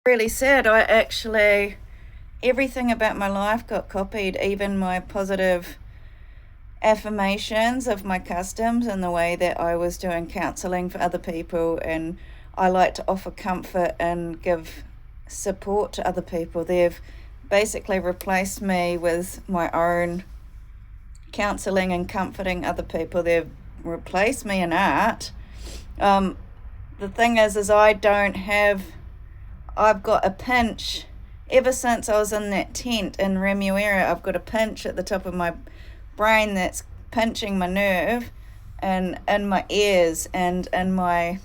really sad. I actually, everything about my life got copied, even my positive affirmations of my customs and the way that I was doing counselling for other people, and I like to offer comfort and give support to other people. They've basically replaced me with my own counselling and comforting other people. They've replaced me in art. The thing is I've got a pinch ever since I was in that tent in Remuera. I've got a pinch at the top of my brain that's pinching my nerve, and in my ears and in my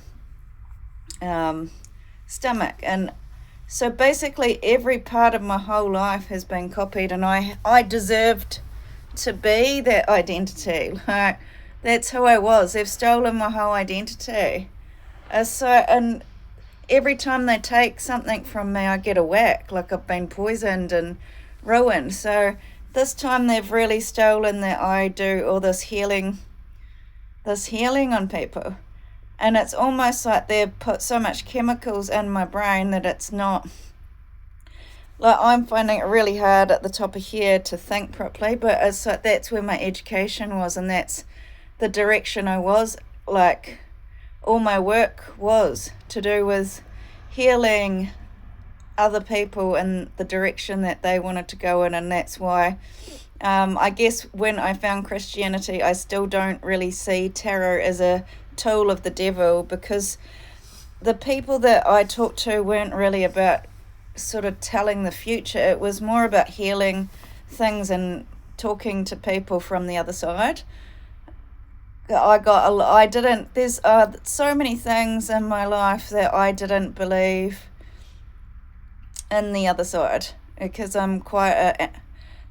stomach. And so basically every part of my whole life has been copied, and I deserved to be that identity. Like, that's who I was. They've stolen my whole identity. And every time they take something from me, I get a whack, like I've been poisoned and ruined. So this time they've really stolen that I do all this healing on people. And it's almost like they've put so much chemicals in my brain that it's not, like, I'm finding it really hard at the top of here to think properly, but it's like that's where my education was, and that's the direction I was. Like, all my work was to do with healing other people in the direction that they wanted to go in. And that's why I guess when I found Christianity, I still don't really see tarot as a tool of the devil, because the people that I talked to weren't really about sort of telling the future. It was more about healing things and talking to people from the other side. There's so many things in my life that I didn't believe in the other side, because I'm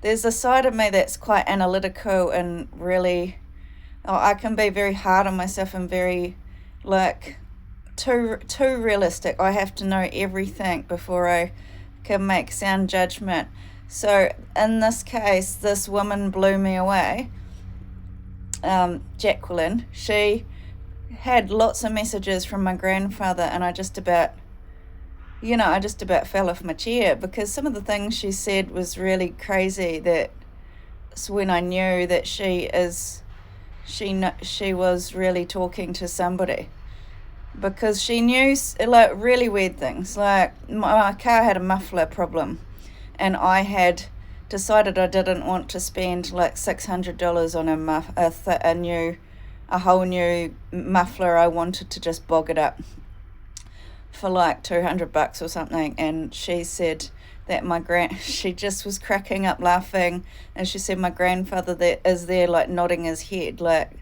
there's a side of me that's quite analytical and really, I can be very hard on myself and very, like, too realistic. I have to know everything before I can make sound judgment. So in this case, this woman blew me away. Jacqueline, she had lots of messages from my grandfather, and I just about fell off my chair, because some of the things she said was really crazy. That's when I knew that she was really talking to somebody, because she knew, like, really weird things. Like, my car had a muffler problem, and I had decided I didn't want to spend like $600 on a whole new muffler. I wanted to just bog it up for like $200 or something. And she said that she just was cracking up laughing, and she said my grandfather that is there, like, nodding his head, like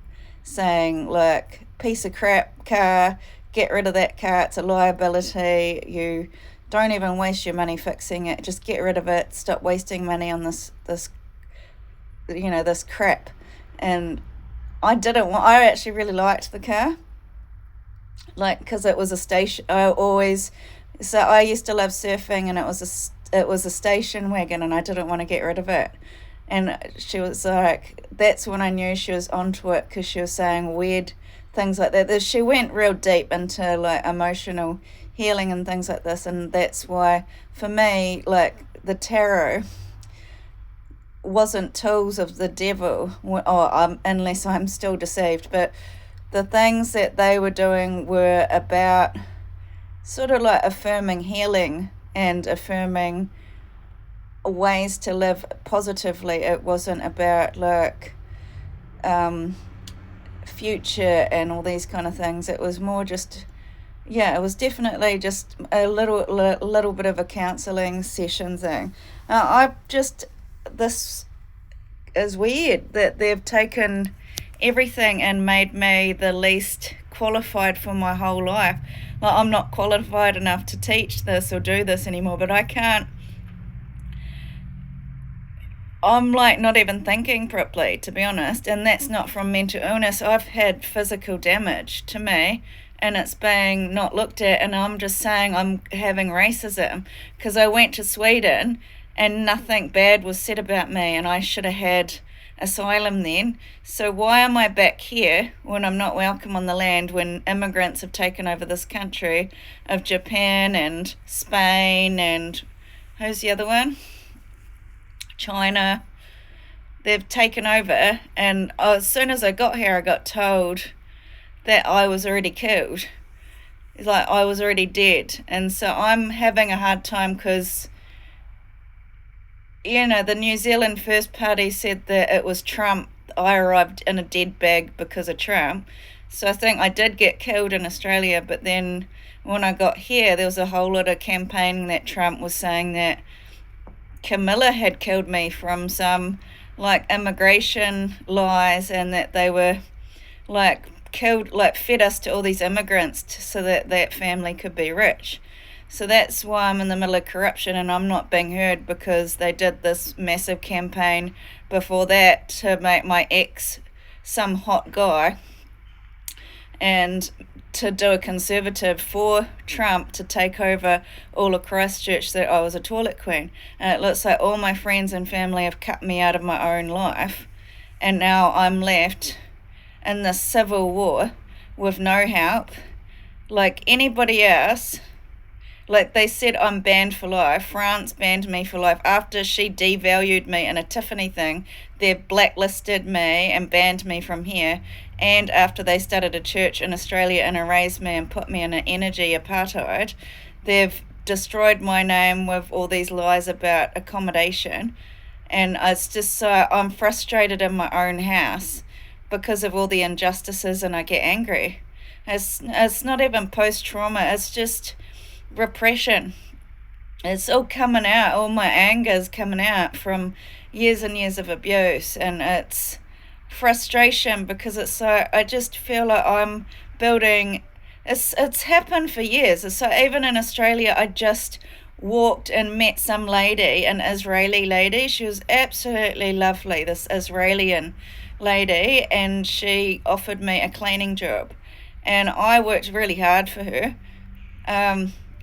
saying, like, piece of crap car, get rid of that car, it's a liability, you don't even waste your money fixing it, just get rid of it, stop wasting money on this crap. And I actually really liked the car, like, because it was a station. I used to love surfing, and it was a station wagon, and I didn't want to get rid of it. And she was like, that's when I knew she was onto it, because she was saying weird things like that. She went real deep into, like, emotional healing and things like this. And that's why, for me, like, the tarot wasn't tools of the devil, unless I'm still deceived. But the things that they were doing were about sort of like affirming healing and affirming ways to live positively. It wasn't about, like, future and all these kind of things. It was more just, it was definitely just a little bit of a counselling session thing. This is weird that they've taken everything and made me the least qualified for my whole life. Like, I'm not qualified enough to teach this or do this anymore, but I can't. I'm, like, not even thinking properly, to be honest, and that's not from mental illness. I've had physical damage to me, and it's being not looked at, and I'm just saying I'm having racism because I went to Sweden and nothing bad was said about me, and I should have had asylum then. So why am I back here when I'm not welcome on the land, when immigrants have taken over this country of Japan and Spain and who's the other one? China. They've taken over, and as soon as I got here, I got told that I was already killed. Like I was already dead. And so I'm having a hard time because, the New Zealand First Party said that it was Trump. I arrived in a dead bag because of Trump. So I think I did get killed in Australia, but then when I got here, there was a whole lot of campaigning that Trump was saying that Camilla had killed me from some like immigration lies, and that they were like killed, like fed us to all these immigrants so that that family could be rich. So that's why I'm in the middle of corruption and I'm not being heard, because they did this massive campaign before that to make my ex some hot guy and to do a conservative for Trump to take over all of Christchurch, that I was a toilet queen. And it looks like all my friends and family have cut me out of my own life, and now I'm left in this civil war with no help. Like anybody else, like they said I'm banned for life. France banned me for life. After she devalued me in a Tiffany thing, they blacklisted me and banned me from here. And after they started a church in Australia and erased me and put me in an energy apartheid, they've destroyed my name with all these lies about accommodation. And it's just so I'm frustrated in my own house because of all the injustices, and I get angry. It's not even post-trauma, it's just repression. It's all coming out, all my anger is coming out from years and years of abuse, and it's frustration because it's so, I just feel like I'm building, it's happened for years. So even in Australia, I just walked and met some lady, an Israeli lady. She was absolutely lovely, this Israeli lady, and she offered me a cleaning job, and I worked really hard for her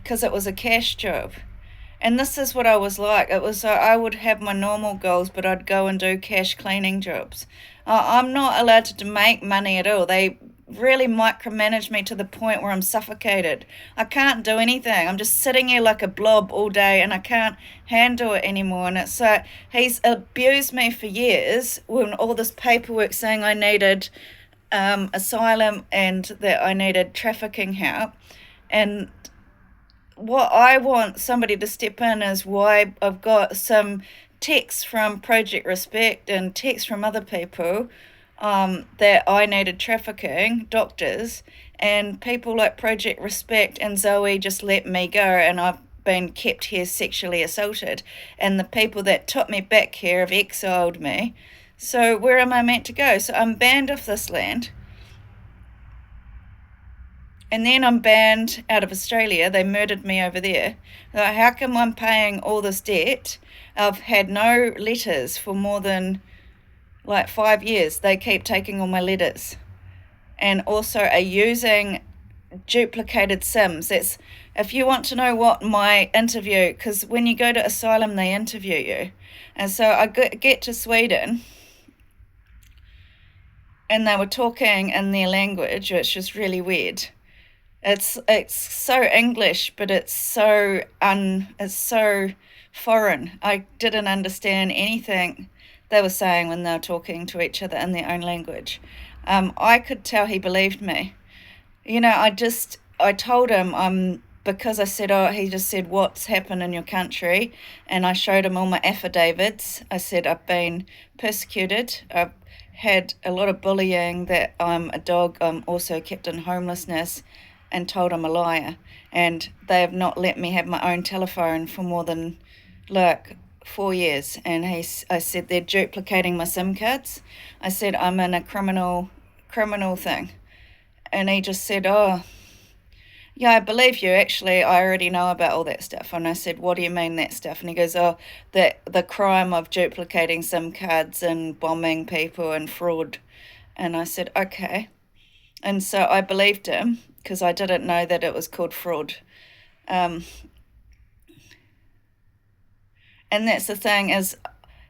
because it was a cash job. And this is what I was like. It was I would have my normal goals, but I'd go and do cash cleaning jobs. I'm not allowed to make money at all. They really micromanage me to the point where I'm suffocated. I can't do anything. I'm just sitting here like a blob all day, and I can't handle it anymore. And it's like he's abused me for years when all this paperwork saying I needed asylum and that I needed trafficking help. And what I want somebody to step in is why I've got some texts from Project Respect and texts from other people that I needed trafficking doctors, and people like Project Respect and Zoe just let me go, and I've been kept here sexually assaulted, and the people that took me back here have exiled me. So where am I meant to go? So I'm banned off this land. And then I'm banned out of Australia. They murdered me over there. Like, how come I'm paying all this debt? I've had no letters for more than like 5 years. They keep taking all my letters. And also are using duplicated SIMs. That's, if you want to know what my interview, because when you go to asylum, they interview you. And so I get to Sweden, and they were talking in their language, which was really weird. It's so English, but it's so foreign. I didn't understand anything they were saying when they were talking to each other in their own language. I could tell he believed me. I told him, because I said, he just said, what's happened in your country? And I showed him all my affidavits. I said, I've been persecuted. I've had a lot of bullying, that I'm a dog. I'm also kept in homelessness, and told him a liar. And they have not let me have my own telephone for more than like 4 years. And I said, they're duplicating my SIM cards. I said, I'm in a criminal thing. And he just said, oh, yeah, I believe you. Actually, I already know about all that stuff. And I said, what do you mean that stuff? And he goes, oh, the crime of duplicating SIM cards and bombing people and fraud. And I said, okay. And so I believed him because I didn't know that it was called fraud. And that's the thing is,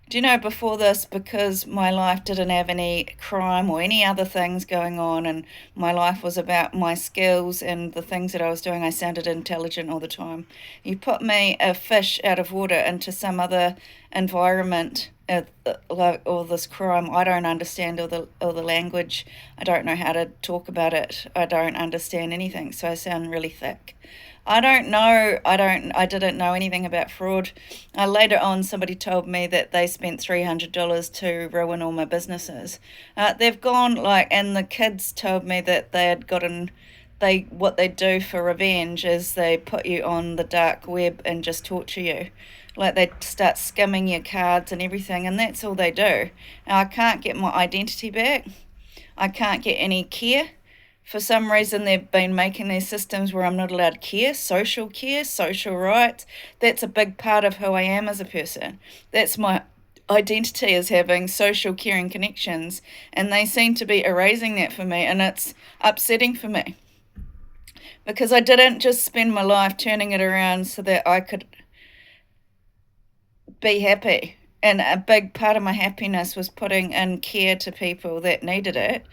Do you know, before this, because my life didn't have any crime or any other things going on, and my life was about my skills and the things that I was doing, I sounded intelligent all the time. You put me, a fish out of water, into some other environment, like all this crime, I don't understand all the language. I don't know how to talk about it. I don't understand anything, so I sound really thick. I don't know. I didn't know anything about fraud. Later on, somebody told me that they spent $300 to ruin all my businesses. They've gone like, and the kids told me that they had gotten, what they do for revenge is they put you on the dark web and just torture you. Like they start skimming your cards and everything, and that's all they do. Now, I can't get my identity back. I can't get any care. For some reason, they've been making these systems where I'm not allowed care, social rights. That's a big part of who I am as a person. That's my identity, is having social caring connections. And they seem to be erasing that for me, and it's upsetting for me. Because I didn't just spend my life turning it around so that I could be happy. And a big part of my happiness was putting in care to people that needed it.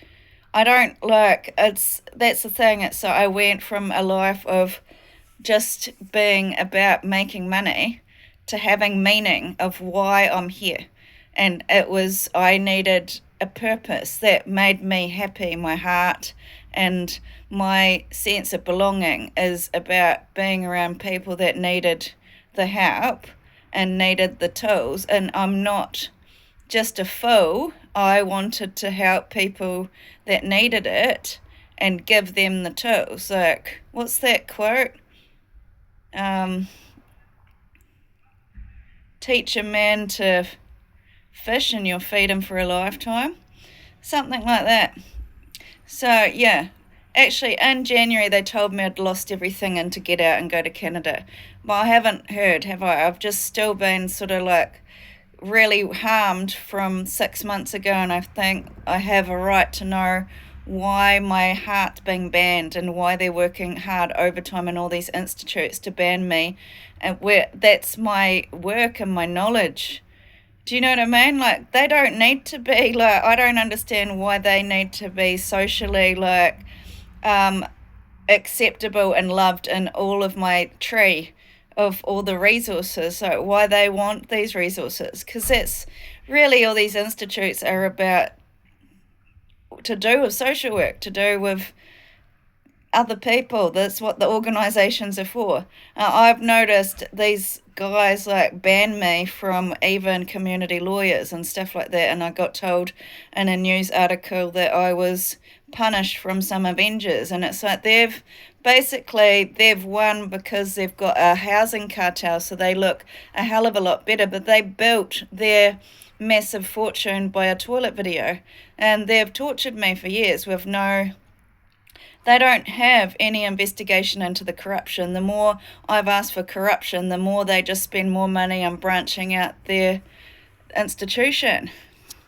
I don't like that's the thing. It's so I went from a life of just being about making money to having meaning of why I'm here. And it was, I needed a purpose that made me happy. My heart and my sense of belonging is about being around people that needed the help and needed the tools. And I'm not just a fool. I wanted to help people that needed it and give them the tools. Like, what's that quote? Teach a man to fish and you'll feed him for a lifetime. Something like that. So, yeah. Actually, in January, they told me I'd lost everything and to get out and go to Canada. But I haven't heard, have I? I've just still been sort of like really harmed from 6 months ago, and I think I have a right to know why my heart's being banned and why they're working hard overtime in all these institutes to ban me, and where that's my work and my knowledge. Do you know what I mean? Like, they don't need to be like, I don't understand why they need to be socially like acceptable and loved in all of my tree of all the resources. So why they want these resources, because that's really all these institutes are about, to do with social work, to do with other people. That's what the organisations are for. I've noticed these guys like ban me from even community lawyers and stuff like that, and I got told in a news article that I was punished from some Avengers, and it's like they've won because they've got a housing cartel, so they look a hell of a lot better, but they built their massive fortune by a toilet video, and they've tortured me for years with no, they don't have any investigation into the corruption. The more I've asked for corruption, the more they just spend more money on branching out their institution.